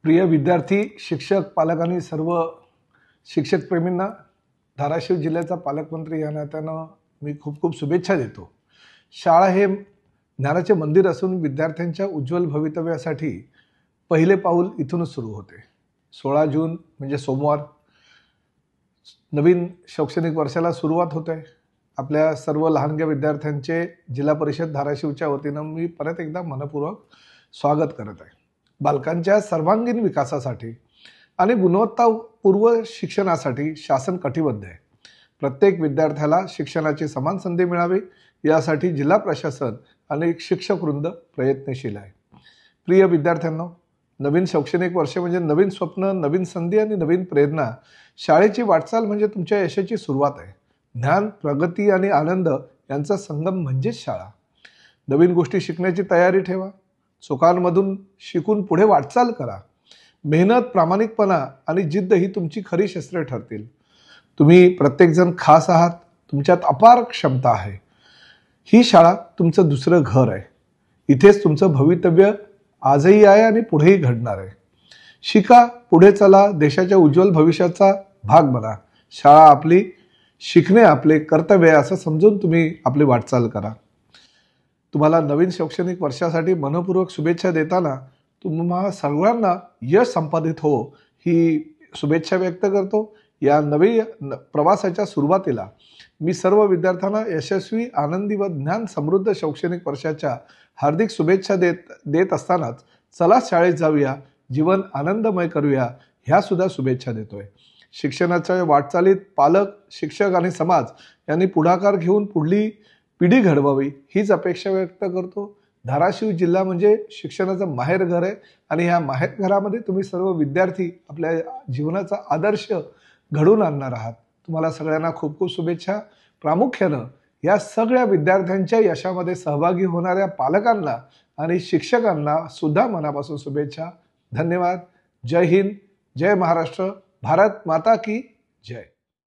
प्रिय विद्यार्थी, शिक्षक, पालक आणि सर्व शिक्षक प्रेमींना धाराशिव जिल्ह्याचा पालकमंत्री या नात्यानं मी खूप खूप शुभेच्छा देतो। शाळा हे ज्ञानाचे मंदिर असून विद्यार्थ्यांच्या उज्ज्वल भवितव्यासाठी पहिले पाऊल इथूनच सुरू होते। 16 जून म्हणजे सोमवार नवीन शैक्षणिक वर्षाला सुरुवात होते। आपल्या सर्व लहानग्या विद्यार्थ्यांचे जिल्हा परिषद धाराशिवच्या वतीनं मी परत एकदा मनपूर्वक स्वागत करत आहे। बालकांच्या सर्वांगीण विकासासाठी आणि गुणवत्तापूर्ण शिक्षणासाठी शासन कटिबद्ध आहे। प्रत्येक विद्यार्थ्याला शिक्षणाची समान संधी मिळावी यासाठी जिल्हा प्रशासन आणि शिक्षक वृंद प्रयत्नशील आहे। प्रिय विद्यार्थ्यांनो, नवीन शैक्षणिक वर्ष म्हणजे नवीन स्वप्न, नवीन संधी आणि नवीन प्रेरणा। शाळेची वाटचाल म्हणजे तुमच्या यशाची सुरुवात आहे। ज्ञान, प्रगती आणि आनंद यांचा संगम म्हणजे शाळा। नवीन गोष्टी शिकण्याची तयारी ठेवा, चुकांमधून शिकून पुढे वाटचाल करा। मेहनत, प्रामाणिकपणा आणि जिद्द ही तुमची खरी शस्त्रे ठरतील। तुम्ही प्रत्येक जण खास आहात, तुमच्यात अपार क्षमता आहे। ही शाळा तुमचं दुसरं घर आहे। इथेच तुमचं भवितव्य आजही आहे आणि पुढेही घडणार आहे। शिका, पुढे चला, देशाच्या उज्ज्वल भविष्याचा भाग बना। शाळा आपली, शिकणे आपले कर्तव्य असं समजून तुम्ही आपली वाटचाल करा। तुम्हाला नवीन शैक्षणिक वर्षासाठी मनपूर्वक शुभेच्छा देताना तुम्हा सर्वांना यश संपादित हो ही शुभेच्छा व्यक्त करतो। या नवीन प्रवासाच्या सुरुवातीला मी सर्व विद्यार्थ्यांना यशस्वी, आनंदी व ज्ञान समृद्ध शैक्षणिक वर्षाच्या हार्दिक शुभेच्छा देत असतानाच चला शाळेत जाऊया, जीवन आनंदमय करूया ह्या सुद्धा शुभेच्छा देतोय। शिक्षणाच्या वाटचालीत पालक, शिक्षक आणि समाज यांनी पुढाकार घेऊन पुढली पिढी घडवावी हीच अपेक्षा व्यक्त करतो। धाराशिव जिल्हा म्हणजे शिक्षणाचं माहेरघर आहे आणि ह्या माहेरघरामध्ये तुम्ही सर्व विद्यार्थी आपल्या जीवनाचा आदर्श घडवून आणणार आहात। तुम्हाला सगळ्यांना खूप खूप शुभेच्छा। प्रामुख्यानं या सगळ्या विद्यार्थ्यांच्या यशामध्ये सहभागी होणाऱ्या पालकांना आणि शिक्षकांना सुद्धा मनापासून शुभेच्छा। धन्यवाद। जय हिंद, जय महाराष्ट्र, भारत माता की जय।